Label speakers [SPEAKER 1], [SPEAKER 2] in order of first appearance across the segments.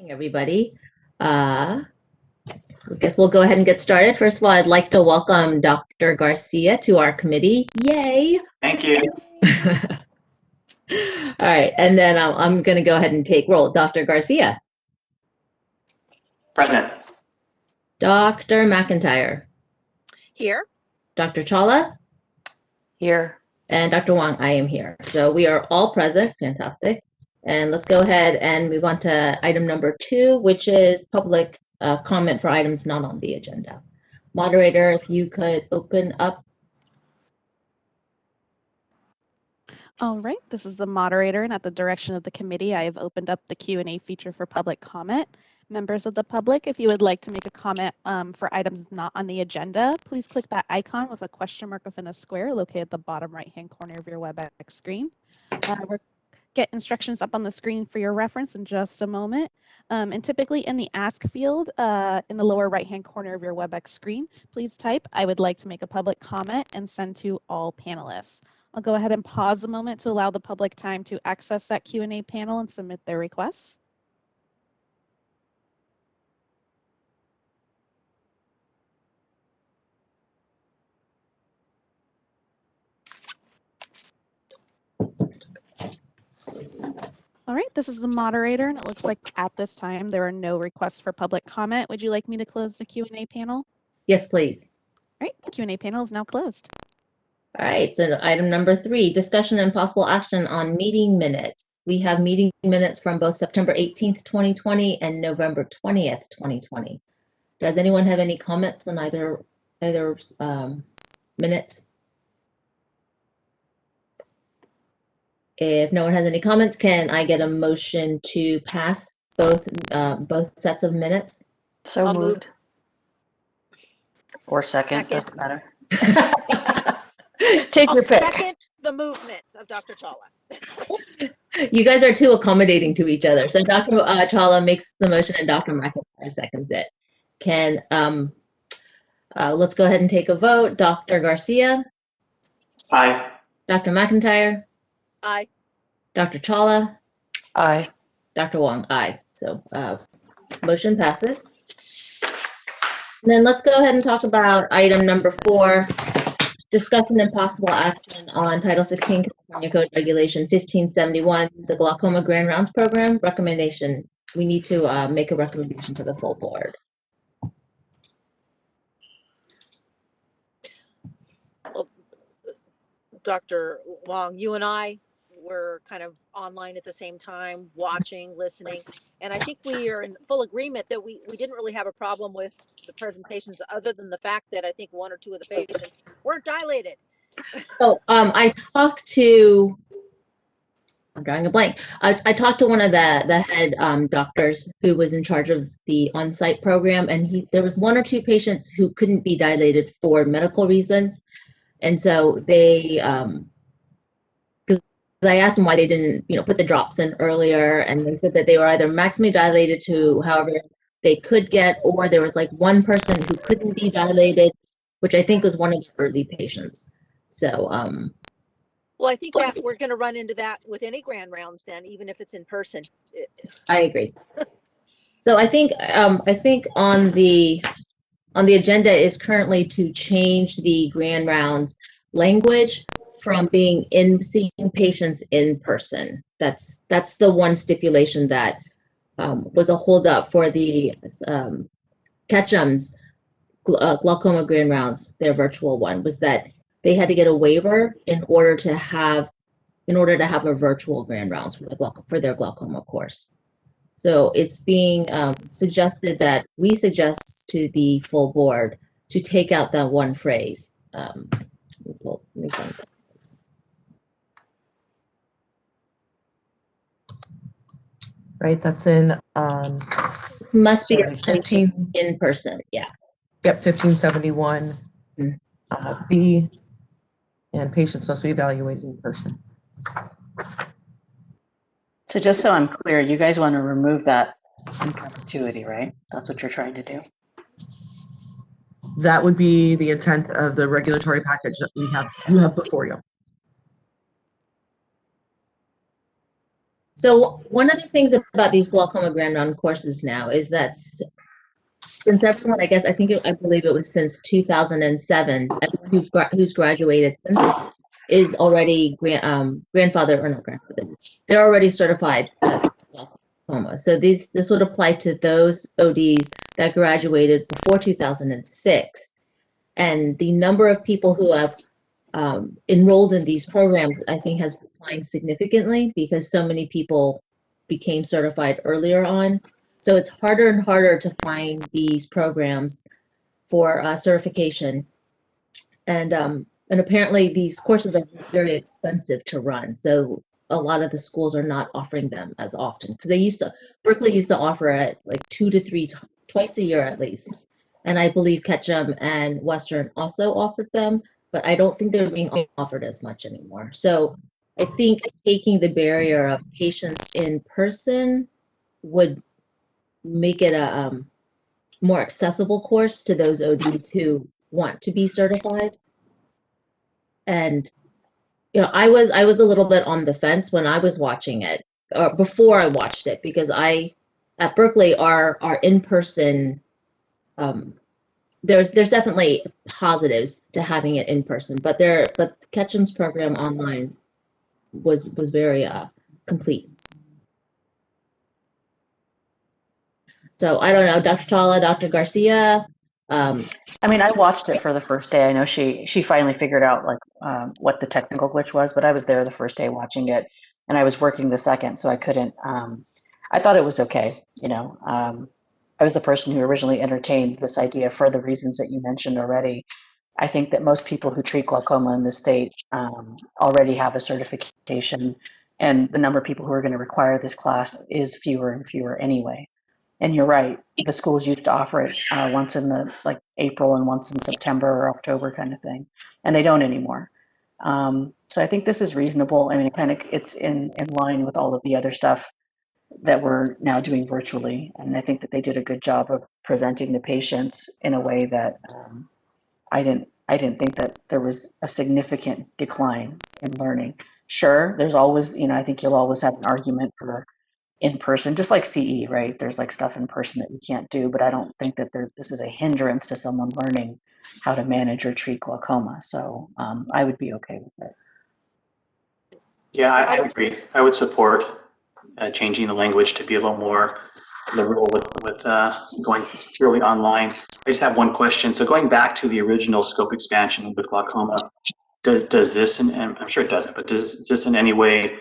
[SPEAKER 1] Everybody. I guess we'll go ahead and get started. First of all, I'd like to welcome Dr. Garcia to our committee. Yay!
[SPEAKER 2] Thank you.
[SPEAKER 1] All right, and then I'm going to go ahead and take roll. Dr. Garcia.
[SPEAKER 2] Present.
[SPEAKER 1] Dr. McIntyre.
[SPEAKER 3] Here.
[SPEAKER 1] Dr. Chawla.
[SPEAKER 4] Here.
[SPEAKER 1] And Dr. Wong, I am here. So we are all present. Fantastic. And let's go ahead and move on to item number 2, which is public comment for items not on the agenda. Moderator, if you could open up.
[SPEAKER 5] All right, this is the moderator, and at the direction of the committee, I have opened up the Q&A feature for public comment. Members of the public, if you would like to make a comment for items not on the agenda, please click that icon with a question mark within a square located at the bottom right-hand corner of your WebEx screen. We'll get instructions up on the screen for your reference in just a moment. And typically in the ask field in the lower right-hand corner of your WebEx screen, please type, "I would like to make a public comment," and send to all panelists. I'll go ahead and pause a moment to allow the public time to access that Q&A panel and submit their requests. All right, this is the moderator, and it looks like at this time there are no requests for public comment. Would you like me to close the Q&A panel?
[SPEAKER 1] Yes, please.
[SPEAKER 5] All right, the Q&A panel is now closed.
[SPEAKER 1] All right, so item number 3, discussion and possible action on meeting minutes. We have meeting minutes from both September 18th, 2020 and November 20th, 2020. Does anyone have any comments on either minutes? If no one has any comments, can I get a motion to pass both sets of minutes?
[SPEAKER 4] So
[SPEAKER 3] I'll
[SPEAKER 4] moved. Or second, doesn't matter. Take
[SPEAKER 3] I'll
[SPEAKER 4] your pick.
[SPEAKER 3] second the movement of Dr. Chawla.
[SPEAKER 1] You guys are too accommodating to each other. So Dr. Chawla makes the motion and Dr. McIntyre seconds it. Can let's go ahead and take a vote. Dr. Garcia.
[SPEAKER 2] Aye.
[SPEAKER 1] Dr. McIntyre.
[SPEAKER 3] Aye.
[SPEAKER 1] Dr. Chawla.
[SPEAKER 4] Aye.
[SPEAKER 1] Dr. Wong, aye. So motion passes. And then let's go ahead and talk about item number 4, discussion and possible action on Title 16 California Code Regulation 1571, the Glaucoma Grand Rounds Program. Recommendation, we need to make a recommendation to the full board.
[SPEAKER 3] Well, Dr. Wong, you and I were kind of online at the same time, watching, listening, and I think we are in full agreement that we didn't really have a problem with the presentations, other than the fact that I think 1 or 2 of the patients weren't dilated.
[SPEAKER 1] So I talked to, I'm drawing a blank. I talked to one of the head doctors who was in charge of the on-site program, and there was 1 or 2 patients who couldn't be dilated for medical reasons, and so they I asked them why they didn't, put the drops in earlier, and they said that they were either maximally dilated to however they could get, or there was like 1 person who couldn't be dilated, which I think was one of the early patients. So,
[SPEAKER 3] Well, I think that we're going to run into that with any grand rounds then, even if it's in person.
[SPEAKER 1] I agree. So I think on the agenda is currently to change the grand rounds language from being seeing patients in person. That's the one stipulation that was a holdup for the Ketchum's glaucoma grand rounds, their virtual one, was that they had to get a waiver in order to have a virtual grand rounds for their glaucoma course. So it's being suggested that we suggest to the full board to take out that one phrase.
[SPEAKER 6] Right, that's in
[SPEAKER 1] Must be
[SPEAKER 6] 15
[SPEAKER 1] in person, yeah.
[SPEAKER 6] Yep, 1571 B, and patients must be evaluated in person.
[SPEAKER 4] So just so I'm clear, you guys want to remove that in perpetuity, right? That's what you're trying to do.
[SPEAKER 6] That would be the intent of the regulatory package that you have before you.
[SPEAKER 1] So one of the things about these glaucoma grand round courses now is that since everyone, I believe it was since 2007, everyone who's graduated since is already grandfather or not grandfather. They're already certified glaucoma. So this would apply to those ODs that graduated before 2006. And the number of people who have enrolled in these programs, I think, has declined significantly because so many people became certified earlier on. So it's harder and harder to find these programs for certification. And apparently these courses are very expensive to run. So a lot of the schools are not offering them as often because Berkeley used to offer it like 2 to 3 twice a year at least. And I believe Ketchum and Western also offered them, but I don't think they're being offered as much anymore. So I think taking the barrier of patients in person would make it a more accessible course to those ODs who want to be certified. And I was a little bit on the fence when I was watching it, or before I watched it, because at Berkeley our in-person there's definitely positives to having it in person, but Ketchum's program online was very complete. So I don't know, Dr. Chawla, Dr. Garcia.
[SPEAKER 4] I mean, I watched it for the first day. I know she finally figured out like what the technical glitch was, but I was there the first day watching it, and I was working the second, so I couldn't. I thought it was okay. I was the person who originally entertained this idea for the reasons that you mentioned already. I think that most people who treat glaucoma in the state already have a certification, and the number of people who are going to require this class is fewer and fewer anyway. And you're right, the schools used to offer it once in the like April and once in September or October kind of thing, and they don't anymore. So I think this is reasonable. I mean, it's in line with all of the other stuff that we're now doing virtually, and I think that they did a good job of presenting the patients in a way that I didn't think that there was a significant decline in learning. Sure, there's always, I think you'll always have an argument for in person, just like CE, right? There's like stuff in person that you can't do, but I don't think that this is a hindrance to someone learning how to manage or treat glaucoma. So I would be okay with it.
[SPEAKER 2] Yeah, I agree. I would support changing the language to be a little more liberal with going purely online. I just have one question. So going back to the original scope expansion with glaucoma, does this, and I'm sure it doesn't, but does this in any way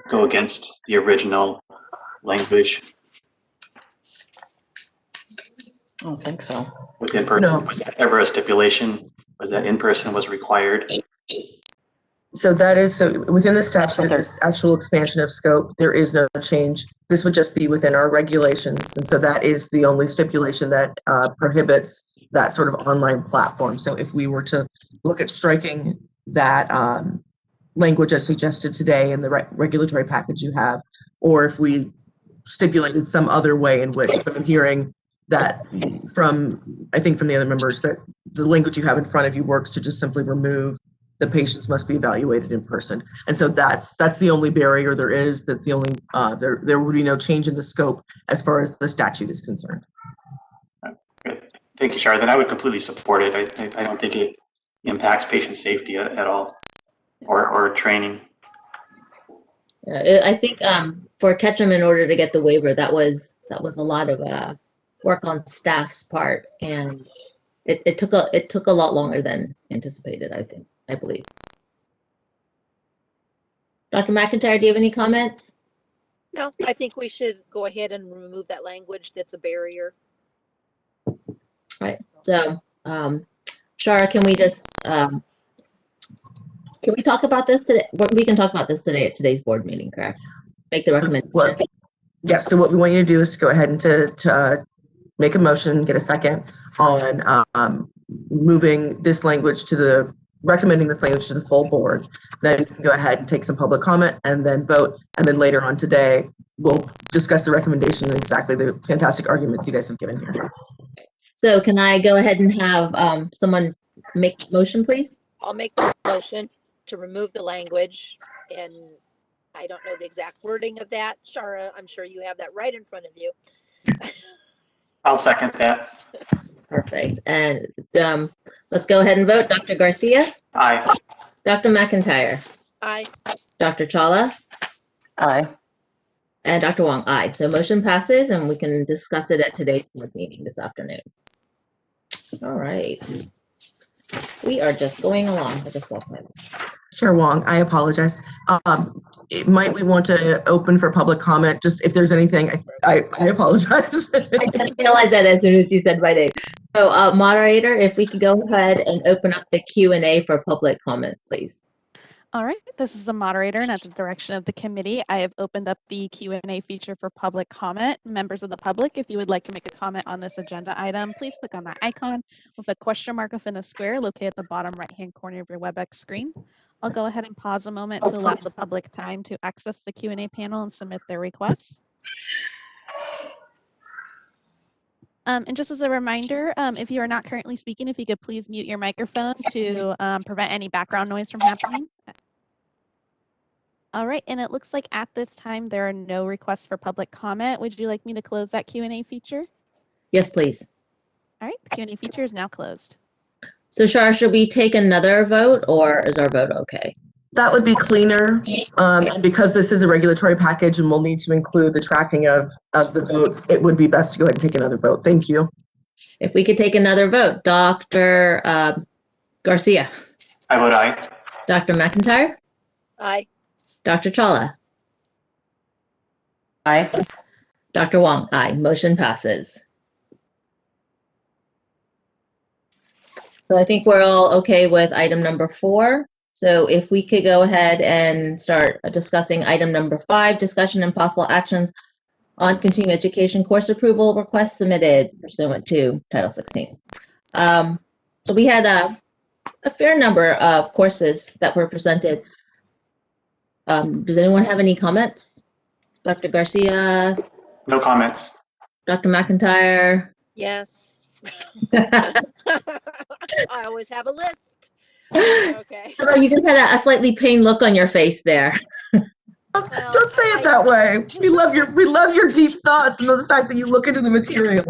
[SPEAKER 2] go against the original language?
[SPEAKER 4] I don't think so.
[SPEAKER 2] With in person,
[SPEAKER 6] No.
[SPEAKER 2] was that ever a stipulation? Was that in person was required?
[SPEAKER 6] So within the statute, this actual expansion of scope, there is no change. This would just be within our regulations. And so that is the only stipulation that prohibits that sort of online platform. So if we were to look at striking that language as suggested today in the regulatory package you have, or if we stipulated some other way in which, but I'm hearing that from the other members that the language you have in front of you works to just simply remove the patients must be evaluated in person. And so that's the only barrier there is. That's the only, there would be no change in the scope as far as the statute is concerned.
[SPEAKER 2] Thank you, Shar. Then I would completely support it. I don't think it impacts patient safety at all, or training.
[SPEAKER 1] I think for Ketchum, in order to get the waiver, that was a lot of work on staff's part, and it took a lot longer than anticipated, I believe. Dr. McIntyre, do you have any comments?
[SPEAKER 3] No, I think we should go ahead and remove that language that's a barrier.
[SPEAKER 1] Right. So, Shar, can we just can we talk about this today? We can talk about this today at today's board meeting, correct? Make the recommendation.
[SPEAKER 6] Well, yes. So what we want you to do is to go ahead and to make a motion, get a second on moving this language recommending this language to the full board. Then you can go ahead and take some public comment and then vote. And then later on today, we'll discuss the recommendation and exactly the fantastic arguments you guys have given here.
[SPEAKER 1] So can I go ahead and have someone make a motion, please?
[SPEAKER 3] I'll make the motion to remove the language and I don't know the exact wording of that. Shara, I'm sure you have that right in front of you.
[SPEAKER 2] I'll second that.
[SPEAKER 1] Perfect. And let's go ahead and vote. Dr. Garcia,
[SPEAKER 2] Aye.
[SPEAKER 1] Dr. McIntyre,
[SPEAKER 3] Aye.
[SPEAKER 1] Dr. Chawla,
[SPEAKER 4] Aye.
[SPEAKER 1] and Dr. Wong. Aye. So motion passes, and we can discuss it at today's board meeting this afternoon. All right. We are just going along. I just lost my.
[SPEAKER 6] Chair Wong, I apologize. Might we want to open for public comment? Just if there's anything, I apologize.
[SPEAKER 1] I didn't realize that as soon as you said my name. So, moderator, if we could go ahead and open up the Q&A for public comment, please.
[SPEAKER 5] All right, this is the moderator, and at the direction of the committee, I have opened up the Q&A feature for public comment. Members of the public, if you would like to make a comment on this agenda item, please click on that icon with a question mark within a square located at the bottom right-hand corner of your WebEx screen. I'll go ahead and pause a moment to allow the public time to access the Q&A panel and submit their requests. And just as a reminder, if you are not currently speaking, if you could please mute your microphone to prevent any background noise from happening. All right, and it looks like at this time there are no requests for public comment. Would you like me to close that Q&A feature?
[SPEAKER 1] Yes, please.
[SPEAKER 5] All right, the Q&A feature is now closed.
[SPEAKER 1] So, Shar, should we take another vote, or is our vote okay?
[SPEAKER 6] That would be cleaner. And because this is a regulatory package and we'll need to include the tracking of the votes, it would be best to go ahead and take another vote. Thank you.
[SPEAKER 1] If we could take another vote, Dr. Garcia,
[SPEAKER 2] I vote aye.
[SPEAKER 1] Dr. McIntyre,
[SPEAKER 3] Aye.
[SPEAKER 1] Dr. Chawla,
[SPEAKER 4] Aye.
[SPEAKER 1] Dr. Wong. Aye. Motion passes. So I think we're all okay with item number 4. So if we could go ahead and start discussing item number 5, discussion and possible actions on continuing education course approval requests submitted pursuant to Title 16. So we had a fair number of courses that were presented. Does anyone have any comments? Dr. Garcia,
[SPEAKER 2] No comments.
[SPEAKER 1] Dr. McIntyre?
[SPEAKER 3] Yes. I always have a list. Okay.
[SPEAKER 1] Oh, you just had a slightly pained look on your face there.
[SPEAKER 6] Don't say it that way. We love your deep thoughts and the fact that you look into the material.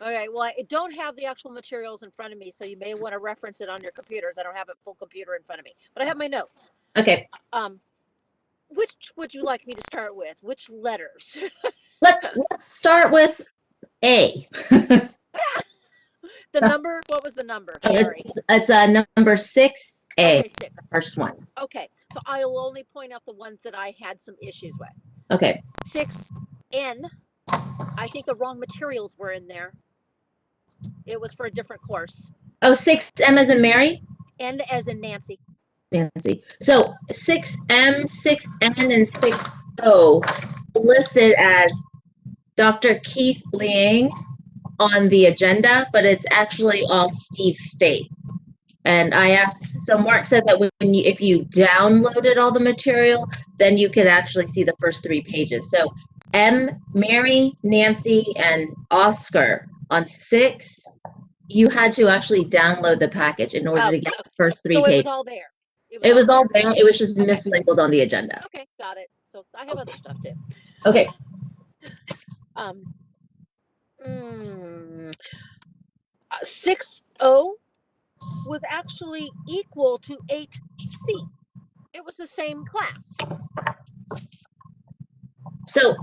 [SPEAKER 3] Okay, well, I don't have the actual materials in front of me, so you may want to reference it on your computers. I don't have a full computer in front of me, but I have my notes.
[SPEAKER 1] Okay,
[SPEAKER 3] Which would you like me to start with? Which letters?
[SPEAKER 1] let's start with A.
[SPEAKER 3] The number, what was the number?
[SPEAKER 1] Oh,
[SPEAKER 3] Sorry.
[SPEAKER 1] it's number 6A,
[SPEAKER 3] Okay, 6.
[SPEAKER 1] first one.
[SPEAKER 3] Okay, so I'll only point out the ones that I had some issues with.
[SPEAKER 1] Okay,
[SPEAKER 3] 6N, I think the wrong materials were in there. It was for a different course.
[SPEAKER 1] oh, 6M as in Mary?
[SPEAKER 3] N as in Nancy.
[SPEAKER 1] Nancy. So 6M, 6N, and 6O listed as Dr. Keith Liang on the agenda, but it's actually all Steve Faith. And I asked, so Mark said that if you downloaded all the material, then you could actually see the first 3 pages. So Mary, Nancy, and Oscar on 6, you had to actually download the package in order to get the first 3
[SPEAKER 3] So
[SPEAKER 1] pages.
[SPEAKER 3] it was all there.
[SPEAKER 1] It was all there. It was just mislabeled on the agenda.
[SPEAKER 3] Okay, got it. So I have other stuff too.
[SPEAKER 1] Okay.
[SPEAKER 3] 6O was actually equal to 8C. It was the same class.
[SPEAKER 1] So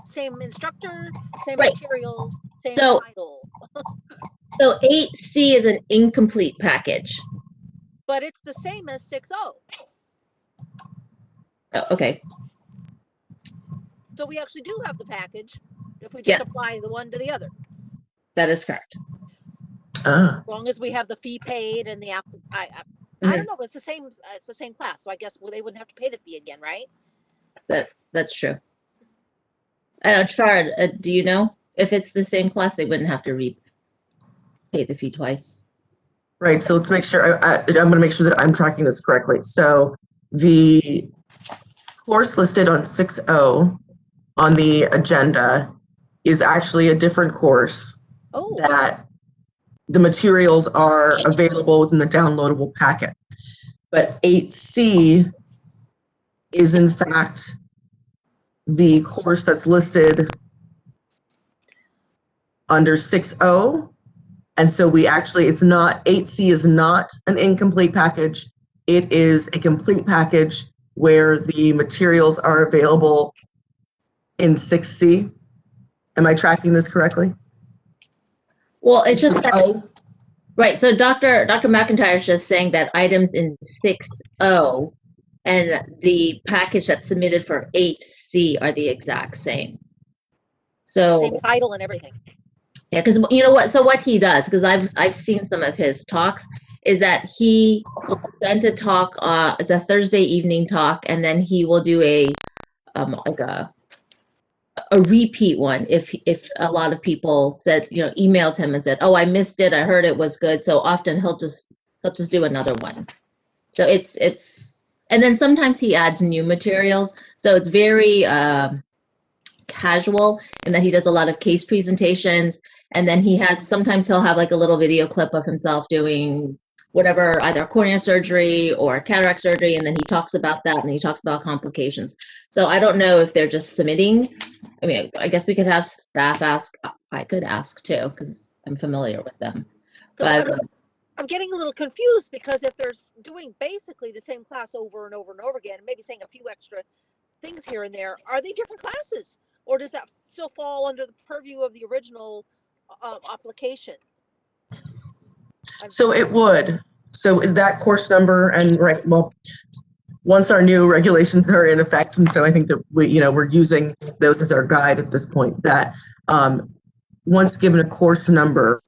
[SPEAKER 3] Same instructor, same
[SPEAKER 1] Right.
[SPEAKER 3] materials, same
[SPEAKER 1] So-
[SPEAKER 3] title.
[SPEAKER 1] so 8C is an incomplete package.
[SPEAKER 3] But it's the same as 6O.
[SPEAKER 1] Oh, okay.
[SPEAKER 3] So we actually do have the package if we just
[SPEAKER 1] Yes.
[SPEAKER 3] apply the one to the other.
[SPEAKER 1] That is correct.
[SPEAKER 6] Ah,
[SPEAKER 3] As long as we have the fee paid and the I
[SPEAKER 1] Mhm.
[SPEAKER 3] don't know, but it's the same class. So I guess they wouldn't have to pay the fee again, right?
[SPEAKER 1] That's true. I don't, Chard, do you know if it's the same class, they wouldn't have to pay the fee twice?
[SPEAKER 6] right. So let's make sure, I'm going to make sure that I'm tracking this correctly. So the course listed on 6O on the agenda is actually a different course
[SPEAKER 3] Oh,
[SPEAKER 6] that the materials are available within the downloadable packet. But 8C is in fact the course that's listed under 6O. And so we actually, it's not, 8C is not an incomplete package. It is a complete package where the materials are available in 6C. Am I tracking this correctly?
[SPEAKER 1] Well, it's just that,
[SPEAKER 6] 6O?
[SPEAKER 1] right. So Dr. McIntyre is just saying that items in 6O and the package that's submitted for 8C are the exact same. So
[SPEAKER 3] Same title and everything.
[SPEAKER 1] yeah, because you know what? So what he does, because I've seen some of his talks, is that he will present a talk. It's a Thursday evening talk, and then he will do like a repeat one if a lot of people said, emailed him and said, oh, I missed it, I heard it was good. So often he'll just do another one. So it's and then sometimes he adds new materials. So it's very casual in that he does a lot of case presentations, and then sometimes he'll have like a little video clip of himself doing whatever, either cornea surgery or cataract surgery, and then he talks about that and he talks about complications. So I don't know if they're just submitting. I mean, I guess we could have staff ask. I could ask too, because I'm familiar with them. But
[SPEAKER 3] I'm getting a little confused, because if they're doing basically the same class over and over and over again, maybe saying a few extra things here and there, are they different classes? Or does that still fall under the purview of the original application?
[SPEAKER 6] So it would. So that course number and right, well, once our new regulations are in effect, and so I think that we're using those as our guide at this point, that once given a course number,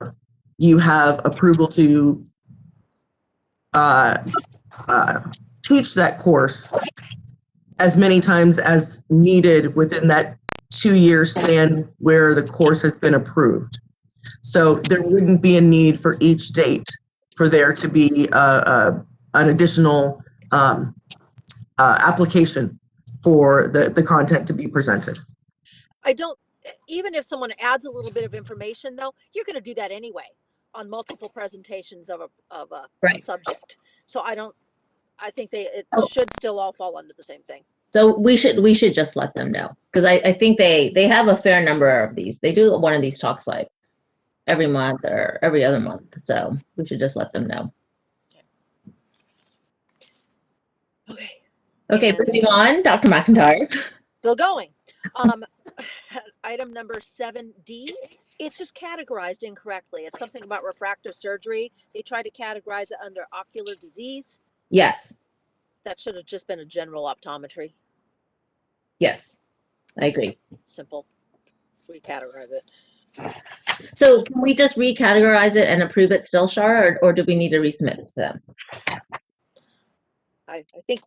[SPEAKER 6] you have approval to teach that course as many times as needed within that 2-year span where the course has been approved. So there wouldn't be a need for each date for there to be an additional application for the content to be presented.
[SPEAKER 3] Even if someone adds a little bit of information, though, you're going to do that anyway on multiple presentations of a
[SPEAKER 1] right.
[SPEAKER 3] subject. So I think it should still all fall under the same thing.
[SPEAKER 1] So we should just let them know, because I think they have a fair number of these. They do one of these talks like every month or every other month. So we should just let them know. Okay, moving on, Dr. McIntyre.
[SPEAKER 3] Still going. Item number 7D, it's just categorized incorrectly. It's something about refractive surgery. They try to categorize it under ocular disease.
[SPEAKER 1] Yes.
[SPEAKER 3] That should have just been a general optometry.
[SPEAKER 1] Yes, I agree.
[SPEAKER 3] Simple. Recategorize it.
[SPEAKER 1] So can we just recategorize it and approve it still, Shar, or do we need to resubmit it to them?
[SPEAKER 3] I think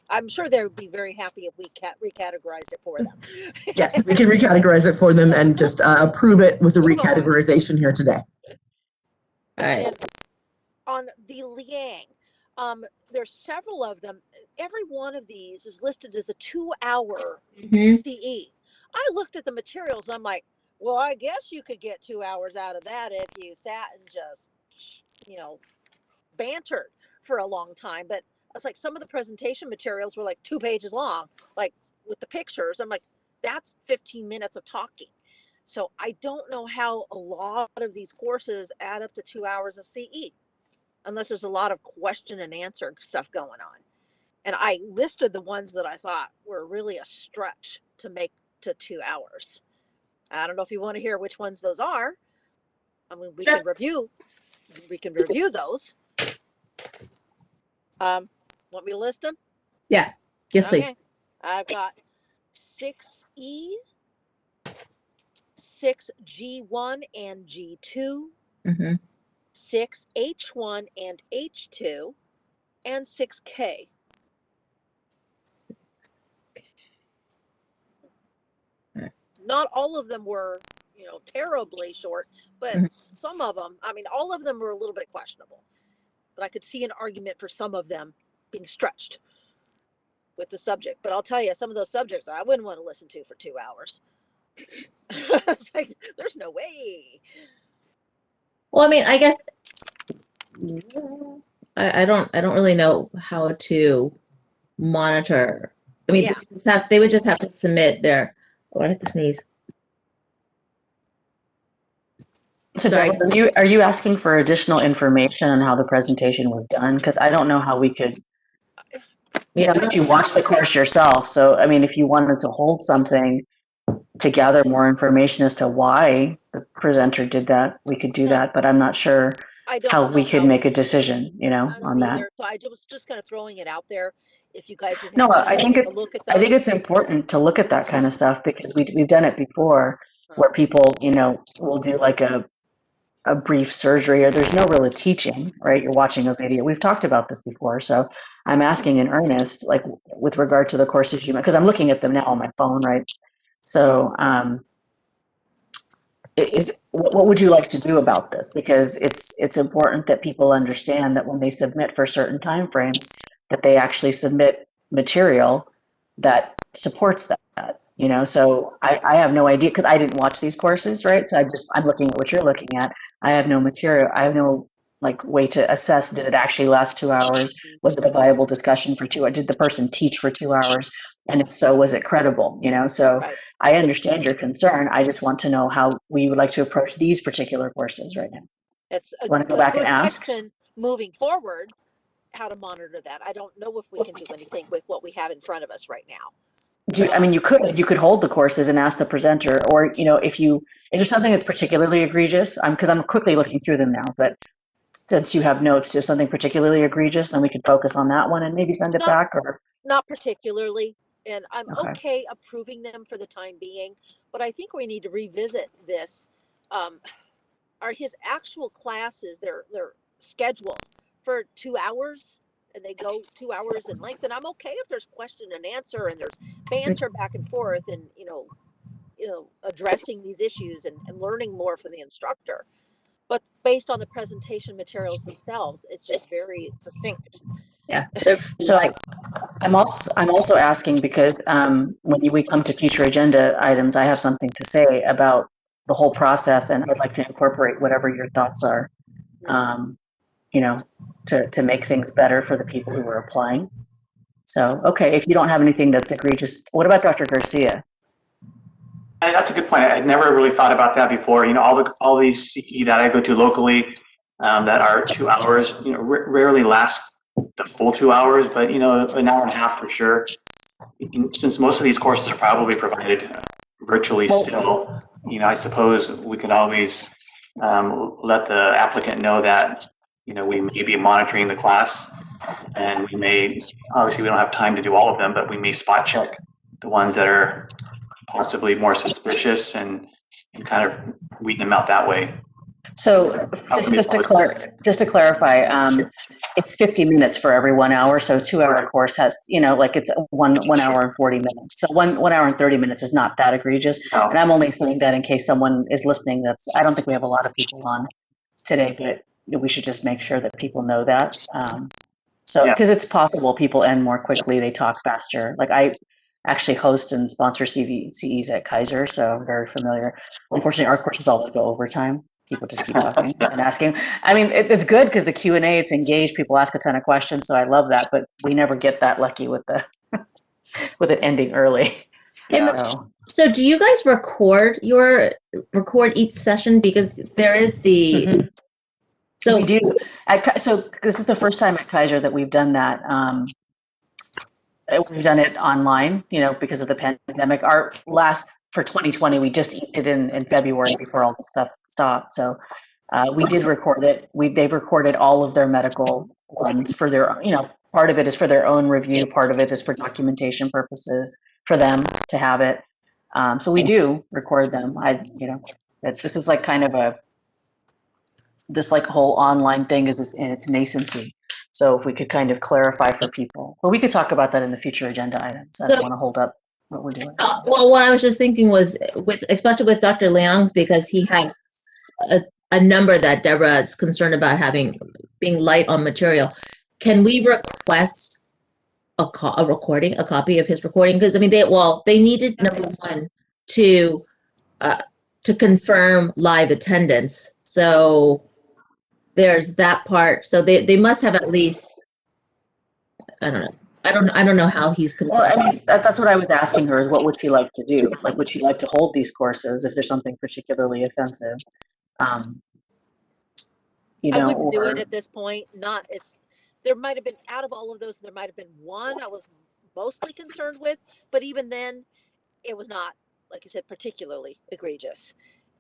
[SPEAKER 3] I'm sure they would be very happy if we recategorized it for them.
[SPEAKER 6] Yes, we can recategorize it for them and just approve it with a recategorization here today.
[SPEAKER 1] All right.
[SPEAKER 3] And on the Liang, there's several of them. Every one of these is listed as a 2-hour CE. I looked at the materials. I'm like, well, I guess you could get 2 hours out of that if you sat and just, bantered for a long time. But it's like some of the presentation materials were like 2 pages long, like with the pictures. I'm like, that's 15 minutes of talking. So I don't know how a lot of these courses add up to 2 hours of CE, unless there's a lot of question and answer stuff going on. And I listed the ones that I thought were really a stretch to make to 2 hours. I don't know if you want to hear which ones those are. I mean, we can review those. Want me to list them?
[SPEAKER 1] Yeah. Yes, please.
[SPEAKER 3] Okay. I've got 6E, 6G1 and G2, 6H1 and H2, and 6K. Not all of them were, terribly short, but some of them, all of them were a little bit questionable. But I could see an argument for some of them being stretched with the subject. But I'll tell you, some of those subjects I wouldn't want to listen to for 2 hours. It's like, there's no way.
[SPEAKER 1] Well, I mean, I guess I don't really know how to monitor. I mean,
[SPEAKER 3] Yeah.
[SPEAKER 1] they would just have to submit their, oh, I have to sneeze.
[SPEAKER 4] So
[SPEAKER 1] Sorry.
[SPEAKER 4] Deborah, are you asking for additional information on how the presentation was done? Because I don't know how we could,
[SPEAKER 1] Yeah.
[SPEAKER 4] let you watch the course yourself. So, I mean, if you wanted to hold something to gather more information as to why the presenter did that, we could do
[SPEAKER 3] No,
[SPEAKER 4] that. But I'm not sure
[SPEAKER 3] I don't
[SPEAKER 4] how we
[SPEAKER 3] know
[SPEAKER 4] could
[SPEAKER 3] how
[SPEAKER 4] make a decision,
[SPEAKER 3] I
[SPEAKER 4] on
[SPEAKER 3] don't
[SPEAKER 4] that.
[SPEAKER 3] either. So I was just kind of throwing it out there. If you guys had
[SPEAKER 4] No,
[SPEAKER 3] had a chance to take a look at
[SPEAKER 4] I think
[SPEAKER 3] those.
[SPEAKER 4] it's important to look at that kind of stuff because we've done it before
[SPEAKER 3] Uh,
[SPEAKER 4] where people, will do like a brief surgery or there's no really teaching, right? You're watching a video. We've talked about this before. So I'm asking in earnest, like with regard to the courses because I'm looking at them now on my phone, right? So, what would you like to do about this? Because it's important that people understand that when they submit for certain timeframes, that they actually submit material that supports that. So I have no idea because I didn't watch these courses, right? So I'm looking at what you're looking at. I have no material. I have no like way to assess. Did it actually last 2 hours? Was it a viable discussion for 2 hours? Did the person teach for 2 hours? And if so, was it credible? So
[SPEAKER 3] right.
[SPEAKER 4] I understand your concern. I just want to know how we would like to approach these particular courses right now.
[SPEAKER 3] It's a,
[SPEAKER 4] Want to go
[SPEAKER 3] a
[SPEAKER 4] back and
[SPEAKER 3] good
[SPEAKER 4] ask?
[SPEAKER 3] question moving forward, how to monitor that. I don't know if we can do anything with what we have in front of us right now.
[SPEAKER 4] You could hold the courses and ask the presenter, or if there's something that's particularly egregious, because I'm quickly looking through them now, but since you have notes, there's something particularly egregious, then we could focus on that one and maybe send it
[SPEAKER 3] Not
[SPEAKER 4] back. Or
[SPEAKER 3] not particularly, and I'm
[SPEAKER 4] okay,
[SPEAKER 3] okay approving them for the time being, but I think we need to revisit this. Um, are his actual classes they're scheduled for 2 hours and they go 2 hours in length, and I'm okay if there's question and answer and there's banter back and forth and addressing these issues and learning more from the instructor, but based on the presentation materials themselves it's just very succinct.
[SPEAKER 1] Yeah.
[SPEAKER 4] so I'm also asking because when we come to future agenda items, I have something to say about the whole process, and I'd like to incorporate whatever your thoughts are, to make things better for the people who are applying. So, okay, if you don't have anything that's egregious, what about Dr. Garcia?
[SPEAKER 2] That's a good point. I'd never really thought about that before. All these CE that I go to locally that are 2 hours, rarely last the full 2 hours, but an hour and a half for sure. Since most of these courses are probably provided virtually still, I suppose we could always let the applicant know that we may be monitoring the class, and obviously we don't have time to do all of them, but we may spot check the ones that are possibly more suspicious and kind of weed them out that way.
[SPEAKER 4] So just to clarify, it's 50 minutes for every 1 hour. So a 2 hour course has, it's one hour and 40 minutes. So one hour and 30 minutes is not that egregious.
[SPEAKER 2] No.
[SPEAKER 4] And I'm only saying that in case someone is listening. I don't think we have a lot of people on today, but we should just make sure that people know that. Because it's possible people end more quickly, they talk faster. Like I actually host and sponsor CEs at Kaiser, so I'm very familiar. Unfortunately, our courses always go overtime. People just keep talking and asking. I mean, it's good because the Q&A, it's engaged. People ask a ton of questions, so I love that. But we never get that lucky with with it ending early.
[SPEAKER 2] Yeah.
[SPEAKER 1] So do you guys record each session? Because there is the.
[SPEAKER 4] Mm-hmm.
[SPEAKER 1] So
[SPEAKER 4] we do. So this is the first time at Kaiser that we've done that. We've done it online, because of the pandemic. Our last for 2020, we just eked it in February before all the stuff stopped. So we did record it. They've recorded all of their medical ones for their, part of it is for their own review. Part of it is for documentation purposes for them to have it. So we do record them. This is like kind of this like whole online thing is in its nascency. So if we could kind of clarify for people, but we could talk about that in the future agenda items. I don't want to hold up what we're doing.
[SPEAKER 1] Well, what I was just thinking was especially with Dr. Leong's, because he has a number that Deborah is concerned about being light on material. Can we request a copy of his recording? Because I mean, they needed, number one, to confirm live attendance. So there's that part. So they must have at least, I don't know. I don't know how he's.
[SPEAKER 4] Well, I mean, that's what I was asking her, is what would he like to do? Like, would she like to hold these courses if there's something particularly offensive? You
[SPEAKER 3] I
[SPEAKER 4] know,
[SPEAKER 3] wouldn't do
[SPEAKER 4] or,
[SPEAKER 3] it at this point. Not it's there might have been out of all of those, there might have been one I was mostly concerned with, but even then it was not, like you said, particularly egregious.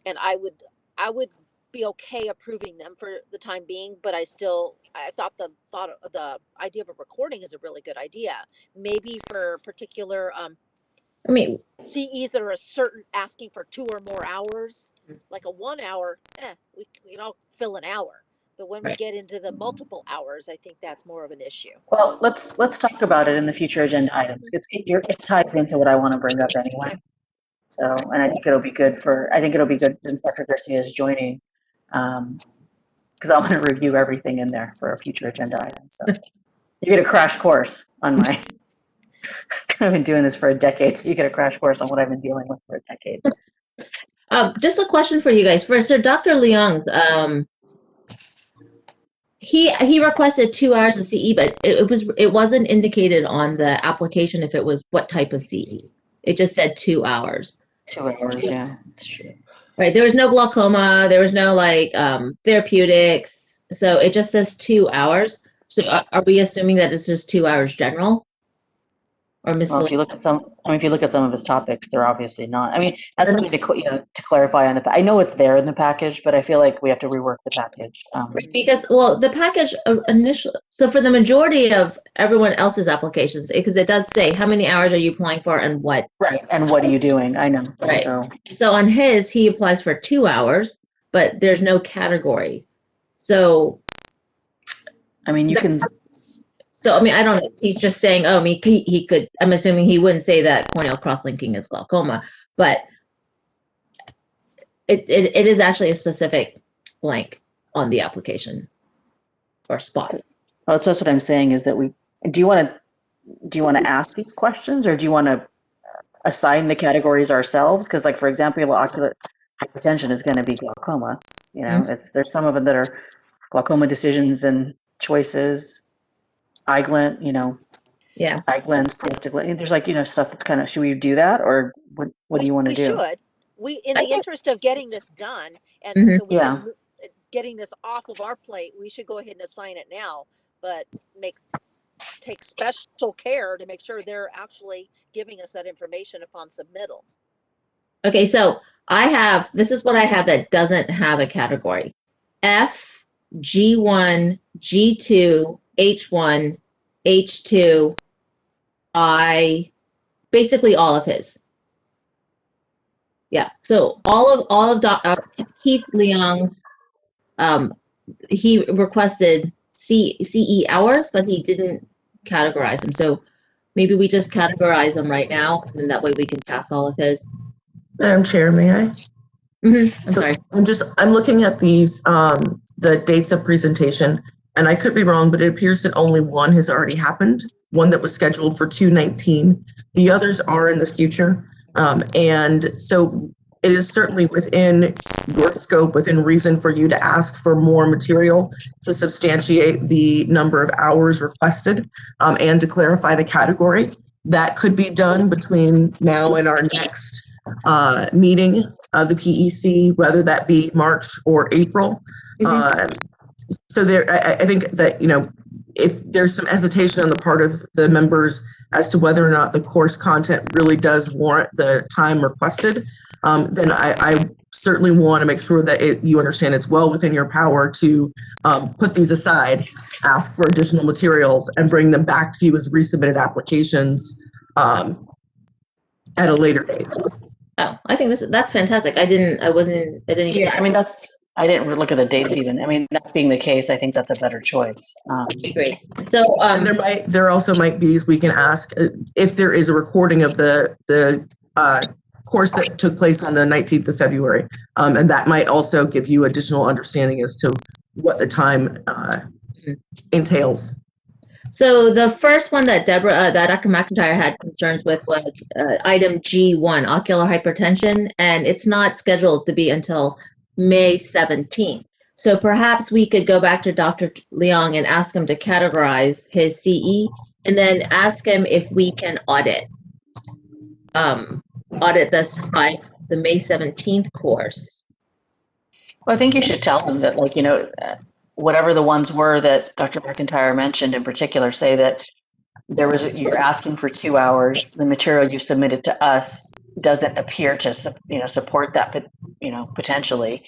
[SPEAKER 3] And I would be okay approving them for the time being, but I thought the idea of a recording is a really good idea. Maybe for particular
[SPEAKER 1] I mean,
[SPEAKER 3] CEs that are a certain asking for 2 or more hours, like a 1 hour, we can all fill an hour. But when we
[SPEAKER 1] right.
[SPEAKER 3] get into the multiple hours, I think that's more of an issue.
[SPEAKER 4] well, let's talk about it in the future agenda items. It ties into what I want to bring up anyway. So, and I think it'll be good since Dr. Garcia is joining, because I want to review everything in there for a future agenda item. So you get a crash course on my, I've been doing this for a decade, so you get a crash course on what I've been dealing with for a decade.
[SPEAKER 1] Just a question for you guys. First, so Dr. Leong's, he requested 2 hours of CE, but it wasn't indicated on the application if it was what type of CE. It just said 2 hours.
[SPEAKER 4] 2 hours, yeah, that's true.
[SPEAKER 1] Right. There was no glaucoma. There was no like therapeutics. So it just says 2 hours. So are we assuming that it's just 2 hours general? Or
[SPEAKER 4] Well, if you look at some of his topics, they're obviously not. I mean, that's something to clarify on I know it's there in the package, but I feel like we have to rework the package.
[SPEAKER 1] Because, well, the package initial, so for the majority of everyone else's applications, because it does say how many hours are you applying for and what.
[SPEAKER 4] Right, and what are you doing? I know.
[SPEAKER 1] Right.
[SPEAKER 4] So
[SPEAKER 1] on his, he applies for 2 hours, but there's no category. So,
[SPEAKER 4] I mean, you can.
[SPEAKER 1] So, I mean, I don't know. He's just saying, oh, I mean, he could, I'm assuming he wouldn't say that corneal cross-linking is glaucoma, but it is actually a specific blank on the application or spot.
[SPEAKER 4] Well, that's what I'm saying is that do you want to ask these questions, or do you want to assign the categories ourselves? Because, like, for example, ocular hypertension is going to be glaucoma. You know, there's some of them that are glaucoma decisions and choices. Eye glint, eye glints, prostaglandin. There's stuff that's kind of, should we do that, or what do you want to do?
[SPEAKER 3] We should. In the interest of getting this done, and so we can, getting this off of our plate, we should go ahead and assign it now, but take special care to make sure they're actually giving us that information upon submittal.
[SPEAKER 1] Okay, so this is what I have that doesn't have a category. F, G1, G2, H1, H2, basically all of his. Yeah, so all of Keith Leong's, he requested CE hours, but he didn't categorize them. So maybe we just categorize them right now, and then that way we can pass all of his.
[SPEAKER 6] Madam Chair, may I?
[SPEAKER 1] I'm sorry.
[SPEAKER 6] I'm looking at these, the dates of presentation, and I could be wrong, but it appears that only one has already happened, one that was scheduled for 2/19. The others are in the future. And so it is certainly within your scope, within reason for you to ask for more material to substantiate the number of hours requested, and to clarify the category. That could be done between now and our next meeting of the PEC, whether that be March or April. So I think that, if there's some hesitation on the part of the members as to whether or not the course content really does warrant the time requested, then I certainly want to make sure that you understand it's well within your power to put these aside, ask for additional materials, and bring them back to you as resubmitted applications at a later date.
[SPEAKER 1] Oh, I think that's fantastic. I didn't even.
[SPEAKER 4] Yeah, I mean, I didn't look at the dates even. I mean, that being the case, I think that's a better choice.
[SPEAKER 1] Great. So
[SPEAKER 6] and there also might be, we can ask if there is a recording of the course that took place on the 19th of February. And that might also give you additional understanding as to what the time entails.
[SPEAKER 1] So the first one that Dr. McIntyre had concerns with was item G1, ocular hypertension, and it's not scheduled to be until May 17th. So perhaps we could go back to Dr. Leong and ask him to categorize his CE and then ask him if we can audit this by the May 17th course.
[SPEAKER 4] Well, I think you should tell them that, like, whatever the ones were that Dr. McIntyre mentioned in particular, say that you're asking for 2 hours. The material you submitted to us doesn't appear to, support that, potentially.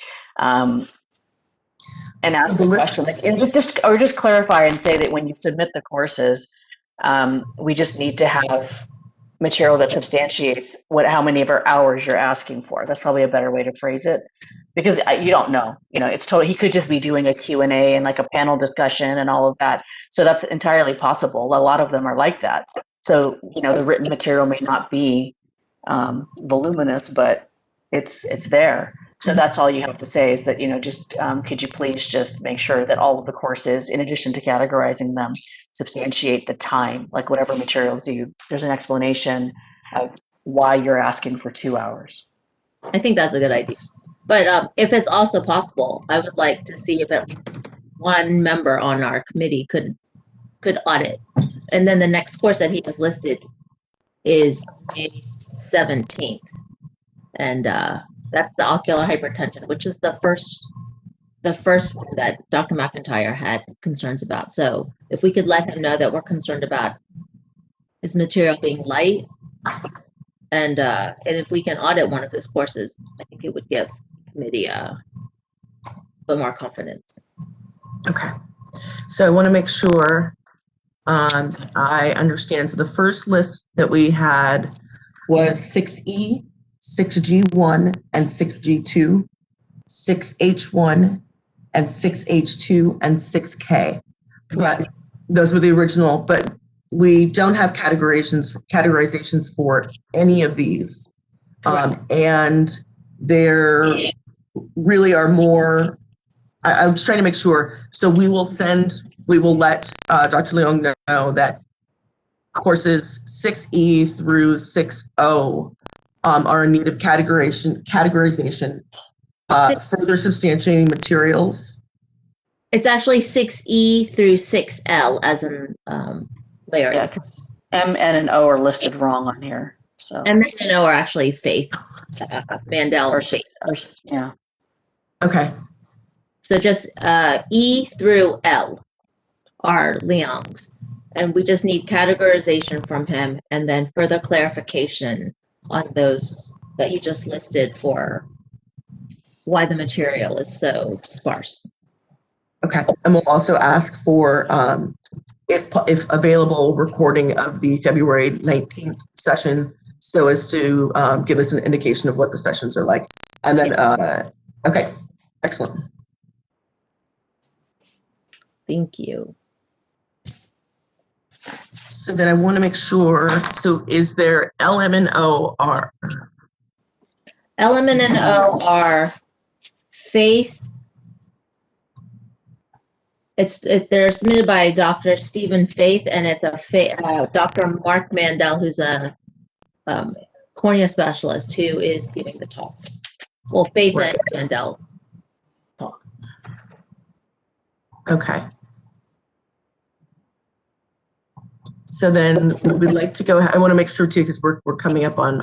[SPEAKER 4] And ask the question, and just clarify and say that when you submit the courses, we just need to have material that substantiates how many of our hours you're asking for. That's probably a better way to phrase it, because you don't know. It's totally. He could just be doing a Q&A and like a panel discussion and all of that. So that's entirely possible. A lot of them are like that. So the written material may not be voluminous, but it's there. So that's all you have to say is that, just could you please just make sure that all of the courses, in addition to categorizing them, substantiate the time, like whatever materials there's an explanation of why you're asking for 2 hours.
[SPEAKER 1] I think that's a good idea. But if it's also possible, I would like to see if at least one member on our committee could audit. And then the next course that he has listed is May 17th. And that's the ocular hypertension, which is the first one that Dr. McIntyre had concerns about. So if we could let him know that we're concerned about his material being light, and if we can audit one of his courses, I think it would give the committee a little more confidence.
[SPEAKER 6] Okay. So I want to make sure I understand. So the first list that we had was 6E, 6G1, and 6G2, 6H1, and 6H2, and 6K. But those were the original, but we don't have categorizations for any of these. And there really are more. I was trying to make sure. So we will let Dr. Leong know that courses 6E through 6O are in need of categorization, further substantiating materials.
[SPEAKER 1] It's actually 6E through 6L as in Larry.
[SPEAKER 4] Yeah, because M, N, and O are listed wrong on here. So
[SPEAKER 1] M and O are actually Faith, Mandel or Faith.
[SPEAKER 4] Yeah.
[SPEAKER 6] Okay.
[SPEAKER 1] So just E through L are Leong's. And we just need categorization from him and then further clarification on those that you just listed for why the material is so sparse.
[SPEAKER 6] Okay. And we'll also ask for, if available, recording of the February 19th session so as to give us an indication of what the sessions are like. And then, okay, excellent.
[SPEAKER 1] Thank you.
[SPEAKER 6] So then I want to make sure, so is there LM and O are?
[SPEAKER 1] LM and O are Faith. They're submitted by Dr. Stephen Faith, and it's Dr. Mark Mandel, who's a cornea specialist who is giving the talks. Well, Faith and Mandel talk.
[SPEAKER 6] Okay. So then we'd like to go, I want to make sure too, because we're coming up on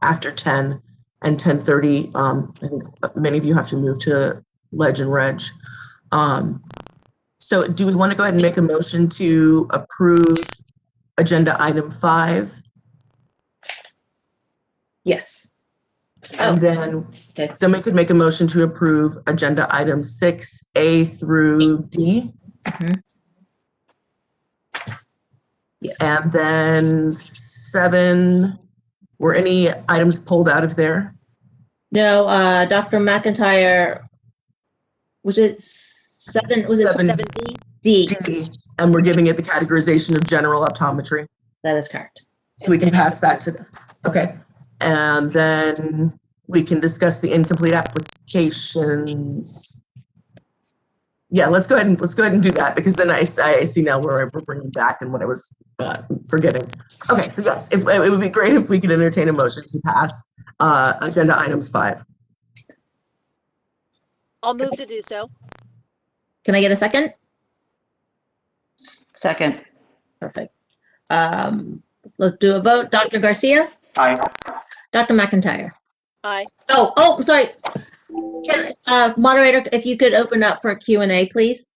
[SPEAKER 6] after 10 and 10:30. I think many of you have to move to Leg and Reg. So do we want to go ahead and make a motion to approve agenda item 5?
[SPEAKER 1] Yes.
[SPEAKER 6] And then we could make a motion to approve agenda item 6A through D.
[SPEAKER 1] Mhm. Yes.
[SPEAKER 6] And then 7, were any items pulled out of there?
[SPEAKER 1] No, Dr. McIntyre, was it 7? Was it
[SPEAKER 3] 7D?
[SPEAKER 1] D?
[SPEAKER 6] D, and we're giving it the categorization of general optometry.
[SPEAKER 1] That is correct.
[SPEAKER 6] So we can pass that to, okay. And then we can discuss the incomplete applications. Yeah, let's go ahead and do that, because then I see now where we're bringing back and what I was forgetting. Okay, so yes, it would be great if we could entertain a motion to pass agenda items 5.
[SPEAKER 3] I'll move to do so.
[SPEAKER 1] Can I get a second?
[SPEAKER 4] Second.
[SPEAKER 1] Perfect. Let's do a vote. Dr. Garcia?
[SPEAKER 2] Aye.
[SPEAKER 1] Dr. McIntyre?
[SPEAKER 3] Aye.
[SPEAKER 1] Oh, I'm sorry. Moderator, if you could open up for a Q&A, please.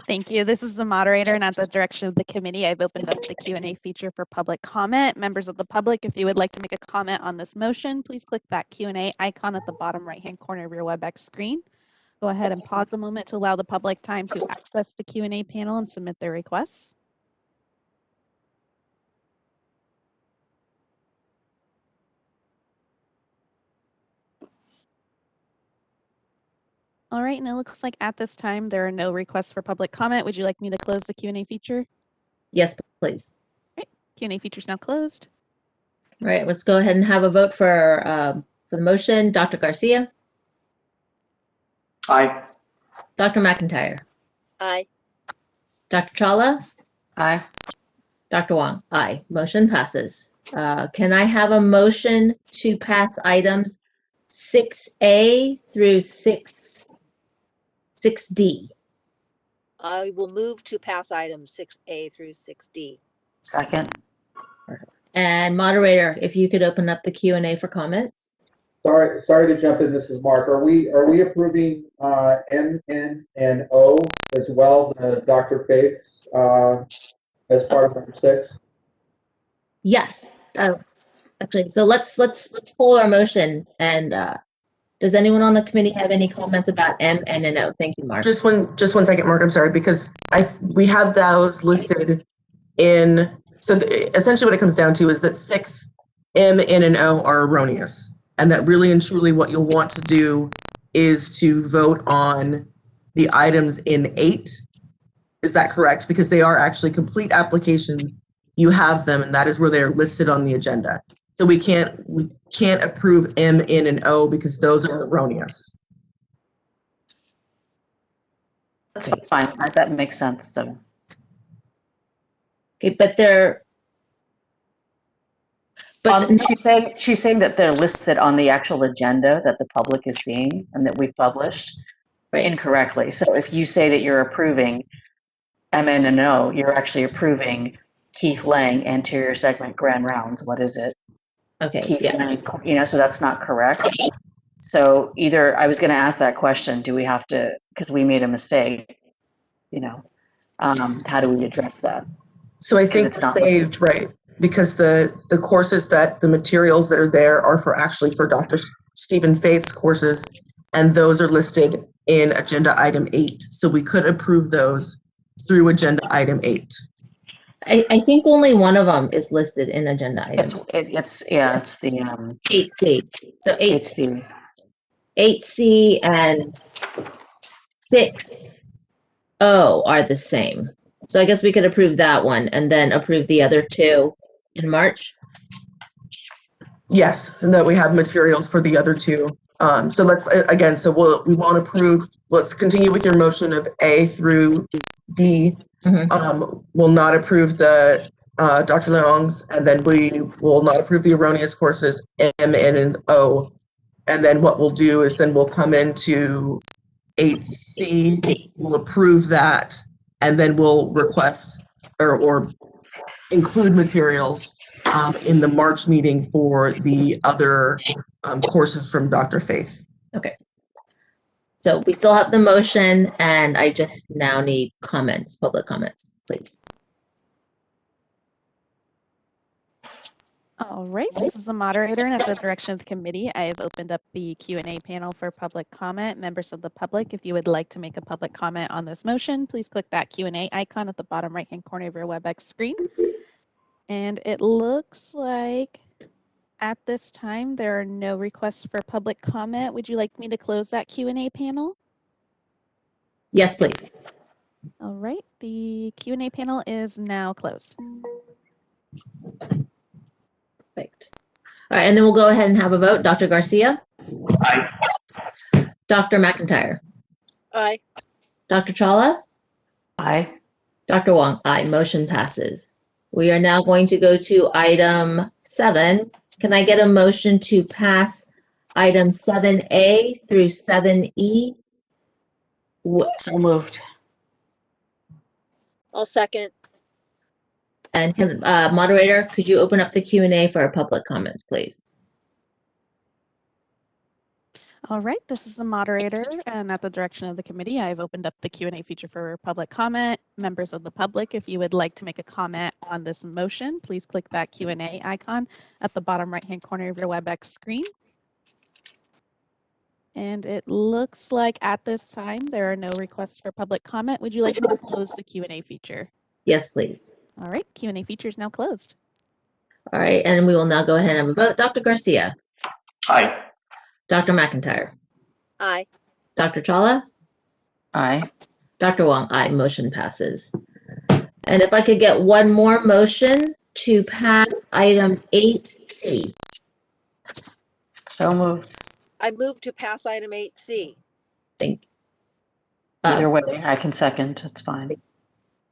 [SPEAKER 5] Thank you. This is the moderator, and at the direction of the committee, I've opened up the Q&A feature for public comment. Members of the public, if you would like to make a comment on this motion, please click that Q&A icon at the bottom right-hand corner of your WebEx screen. Go ahead and pause a moment to allow the public time to access the Q&A panel and submit their requests. All right, and it looks like at this time there are no requests for public comment. Would you like me to close the Q&A feature?
[SPEAKER 1] Yes, please.
[SPEAKER 5] Q&A feature is now closed.
[SPEAKER 1] All right, let's go ahead and have a vote for the motion. Dr. Garcia?
[SPEAKER 2] Aye.
[SPEAKER 1] Dr. McIntyre?
[SPEAKER 3] Aye.
[SPEAKER 1] Dr. Chawla?
[SPEAKER 4] Aye.
[SPEAKER 1] Dr. Wong? Aye. Motion passes. Can I have a motion to pass items 6A through 6D?
[SPEAKER 3] I will move to pass items 6A through 6D.
[SPEAKER 4] Second.
[SPEAKER 1] And moderator, if you could open up the Q&A for comments.
[SPEAKER 7] Sorry to jump in. This is Mark. Are we approving M, N, and O as well, the Dr. Faiths as part of number 6?
[SPEAKER 1] Yes. Actually, so let's pull our motion. And does anyone on the committee have any comments about M, N, and O? Thank you, Mark.
[SPEAKER 6] Just one second, Mark. I'm sorry, because we have those listed in. So essentially, what it comes down to is that 6, M, N, and O are erroneous, and that really and truly what you'll want to do is to vote on the items in 8. Is that correct? Because they are actually complete applications. You have them, and that is where they're listed on the agenda. So we can't approve M, N, and O because those are erroneous.
[SPEAKER 4] That's fine. That makes sense. So.
[SPEAKER 1] Okay, but they're. But
[SPEAKER 4] she's saying that they're listed on the actual agenda that the public is seeing and that we've published incorrectly. So if you say that you're approving M, N, and O, you're actually approving Keith Lang, anterior segment grand rounds. What is it?
[SPEAKER 1] Okay.
[SPEAKER 4] Keith
[SPEAKER 1] Yeah.
[SPEAKER 4] Lang, so that's not correct. So either I was going to ask that question, do we have to, because we made a mistake, how do we address that?
[SPEAKER 6] So I think it's saved, right? Because the courses the materials that are there are for Dr. Stephen Faith's courses, and those are listed in agenda item 8. So we could approve those through agenda item 8.
[SPEAKER 1] I think only one of them is listed in agenda item.
[SPEAKER 4] It's the
[SPEAKER 1] 8C. So
[SPEAKER 4] 8C.
[SPEAKER 1] 8C and 6O are the same. So I guess we could approve that one and then approve the other 2 in March.
[SPEAKER 6] Yes, and that we have materials for the other 2. So let's we won't approve. Let's continue with your motion of A through D.
[SPEAKER 1] Mm-hmm.
[SPEAKER 6] We'll not approve the Dr. Leong's, and then we will not approve the erroneous courses M, N, and O. And then what we'll do is then we'll come into 8C, we'll approve that, and then we'll request or include materials in the March meeting for the other courses from Dr. Faith.
[SPEAKER 1] Okay. So we still have the motion, and I just now need comments, public comments, please.
[SPEAKER 5] All right, this is the moderator, and at the direction of the committee, I have opened up the Q&A panel for public comment. Members of the public, if you would like to make a public comment on this motion, please click that Q&A icon at the bottom right-hand corner of your WebEx screen. And it looks like at this time, there are no requests for public comment. Would you like me to close that Q&A panel?
[SPEAKER 1] Yes, please.
[SPEAKER 5] All right, the Q&A panel is now closed.
[SPEAKER 1] Perfect. All right, and then we'll go ahead and have a vote. Dr. Garcia?
[SPEAKER 2] Aye.
[SPEAKER 1] Dr. McIntyre?
[SPEAKER 3] Aye.
[SPEAKER 1] Dr. Chawla?
[SPEAKER 4] Aye.
[SPEAKER 1] Dr. Wong? Aye. Motion passes. We are now going to go to item 7. Can I get a motion to pass items 7A through 7E.
[SPEAKER 4] So moved.
[SPEAKER 3] I'll second.
[SPEAKER 1] And can, moderator, could you open up the Q&A for our public comments, please?
[SPEAKER 5] All right, this is the moderator, and at the direction of the committee, I've opened up the Q&A feature for public comment. Members of the public, if you would like to make a comment on this motion, please click that Q&A icon at the bottom right-hand corner of your WebEx screen. And it looks like at this time, there are no requests for public comment. Would you like me to close the Q&A feature?
[SPEAKER 1] Yes, please.
[SPEAKER 5] All right, Q&A feature is now closed.
[SPEAKER 1] All right, and we will now go ahead and have a vote. Dr. Garcia,
[SPEAKER 2] Aye.
[SPEAKER 1] Dr. McIntyre,
[SPEAKER 3] Aye.
[SPEAKER 1] Dr. Chawla,
[SPEAKER 4] Aye.
[SPEAKER 1] Dr. Wong, aye. Motion passes. And if I could get one more motion to pass item 8C.
[SPEAKER 4] So moved.
[SPEAKER 3] I move to pass item 8C.
[SPEAKER 1] Thank
[SPEAKER 4] Either way, I can second. It's fine.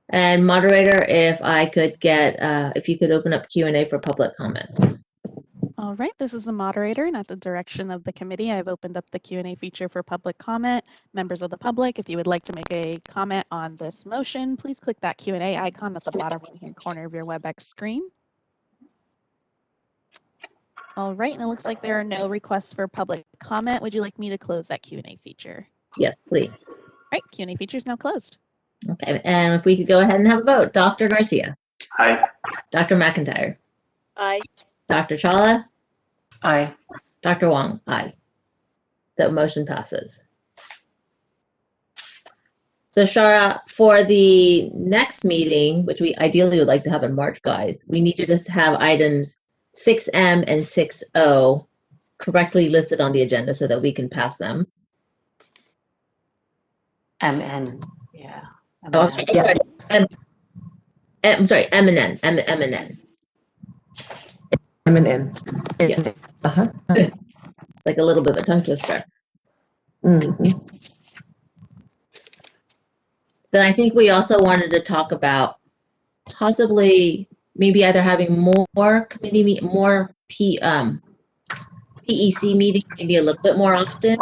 [SPEAKER 1] And moderator, if I could get, if you could open up Q&A for public comments.
[SPEAKER 5] All right, this is the moderator, and at the direction of the committee, I've opened up the Q&A feature for public comment. Members of the public, if you would like to make a comment on this motion, please click that Q&A icon at the bottom right-hand corner of your WebEx screen. All right, and it looks like there are no requests for public comment. Would you like me to close that Q&A feature?
[SPEAKER 1] Yes, please.
[SPEAKER 5] All right, Q&A feature is now closed.
[SPEAKER 1] Okay, and if we could go ahead and have a vote. Dr. Garcia,
[SPEAKER 2] Aye.
[SPEAKER 1] Dr. McIntyre,
[SPEAKER 3] Aye.
[SPEAKER 1] Dr. Chawla,
[SPEAKER 4] Aye.
[SPEAKER 1] Dr. Wong, aye. The motion passes. So Shara, for the next meeting, which we ideally would like to have in March, guys, we need to just have items 6M and 6O correctly listed on the agenda so that we can pass them.
[SPEAKER 4] MN. Yeah.
[SPEAKER 1] Oh, I'm sorry. I'm sorry, M and N. M and N.
[SPEAKER 6] M and N.
[SPEAKER 1] Yeah.
[SPEAKER 6] Uh-huh.
[SPEAKER 1] Like a little bit of a tongue twister.
[SPEAKER 6] Mhm.
[SPEAKER 1] Then I think we also wanted to talk about possibly maybe either having more committee more PEC meetings, maybe a little bit more often.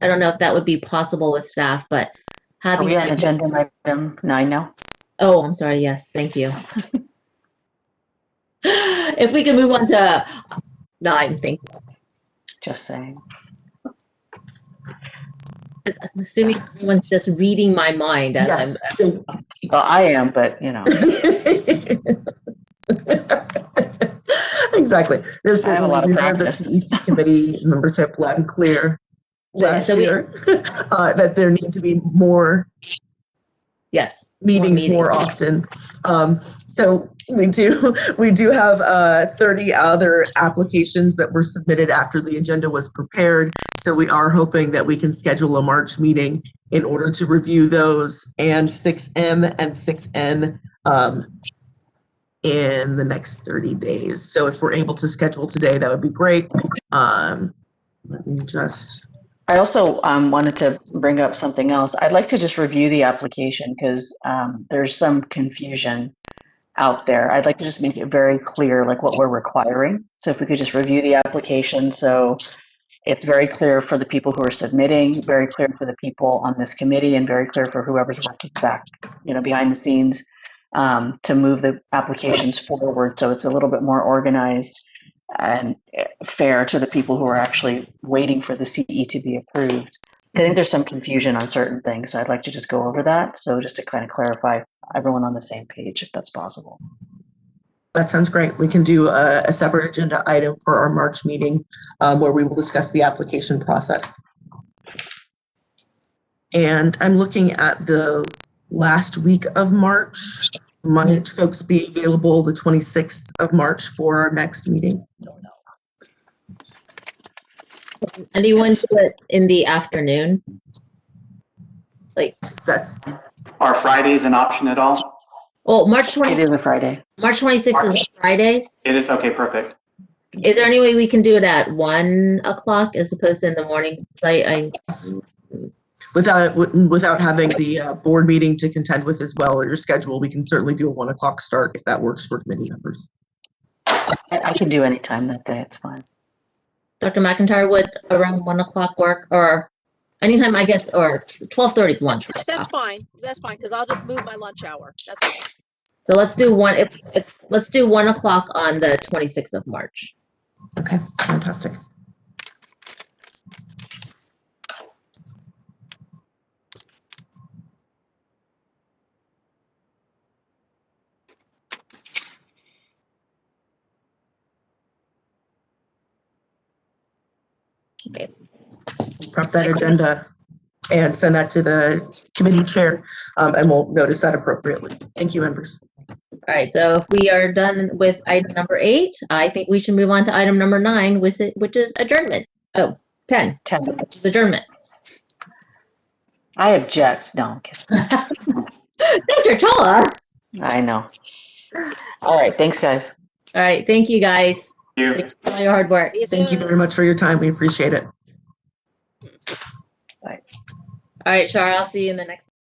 [SPEAKER 1] I don't know if that would be possible with staff, but
[SPEAKER 4] Are
[SPEAKER 1] having
[SPEAKER 4] we on
[SPEAKER 1] that.
[SPEAKER 4] agenda item 9 now?
[SPEAKER 1] Oh, I'm sorry. Yes, thank you. If we can move on to 9, thank you.
[SPEAKER 4] Just saying.
[SPEAKER 1] I'm assuming everyone's just reading my mind as
[SPEAKER 6] Yes.
[SPEAKER 1] I'm.
[SPEAKER 4] Well, I am, but you know.
[SPEAKER 6] Exactly. There's
[SPEAKER 4] I have a lot of practice.
[SPEAKER 6] The PEC committee members have loud and clear last
[SPEAKER 1] So
[SPEAKER 6] year that there need to be more
[SPEAKER 1] Yes.
[SPEAKER 6] meetings more often. So we do have 30 other applications that were submitted after the agenda was prepared. So we are hoping that we can schedule a March meeting in order to review those and 6M and 6N in the next 30 days. So if we're able to schedule today, that would be great. Let me just.
[SPEAKER 4] I also wanted to bring up something else. I'd like to just review the application because there's some confusion out there. I'd like to just make it very clear, like what we're requiring. So if we could just review the application so it's very clear for the people who are submitting, very clear for the people on this committee, and very clear for whoever's working back, behind the scenes to move the applications forward so it's a little bit more organized and fair to the people who are actually waiting for the CE to be approved. I think there's some confusion on certain things, so I'd like to just go over that. So just to kind of clarify everyone on the same page, if that's possible.
[SPEAKER 6] That sounds great. We can do a separate agenda item for our March meeting where we will discuss the application process. And I'm looking at the last week of March. Might folks be available the 26th of March for our next meeting?
[SPEAKER 1] Anyone do it in the afternoon? Like,
[SPEAKER 6] That's
[SPEAKER 2] Are Fridays an option at all?
[SPEAKER 1] well, March
[SPEAKER 4] It
[SPEAKER 1] 20,
[SPEAKER 4] is a Friday.
[SPEAKER 1] March 26th is a Friday.
[SPEAKER 2] It is? Okay, perfect.
[SPEAKER 1] Is there any way we can do it at 1 o'clock as opposed to in the morning? So
[SPEAKER 6] without having the board meeting to contend with as well, or your schedule, we can certainly do a 1 o'clock start if that works for committee members.
[SPEAKER 4] I can do any time that day. It's fine.
[SPEAKER 1] Dr. McIntyre, would around 1 o'clock work, or anytime, I guess, or 12:30 is lunch right now.
[SPEAKER 3] That's fine. That's fine, because I'll just move my lunch hour. That's okay.
[SPEAKER 1] So let's do let's do 1 o'clock on the 26th of March.
[SPEAKER 6] Okay, fantastic.
[SPEAKER 1] Okay.
[SPEAKER 6] Prep that agenda and send that to the committee chair, and we'll notice that appropriately. Thank you, members.
[SPEAKER 1] All right, so if we are done with item number 8, I think we should move on to item number 9, which is adjournment. Oh, 10,
[SPEAKER 4] 10.
[SPEAKER 1] which is adjournment.
[SPEAKER 4] I object. No, I'm kidding.
[SPEAKER 1] Dr. Chola.
[SPEAKER 4] I know. All right. Thanks, guys.
[SPEAKER 1] All right, thank you guys.
[SPEAKER 2] Thank you.
[SPEAKER 1] Thanks for all your hard work.
[SPEAKER 3] See you
[SPEAKER 6] Thank you
[SPEAKER 3] soon.
[SPEAKER 6] very much for your time. We appreciate it.
[SPEAKER 1] All right, Char, I'll see you in the next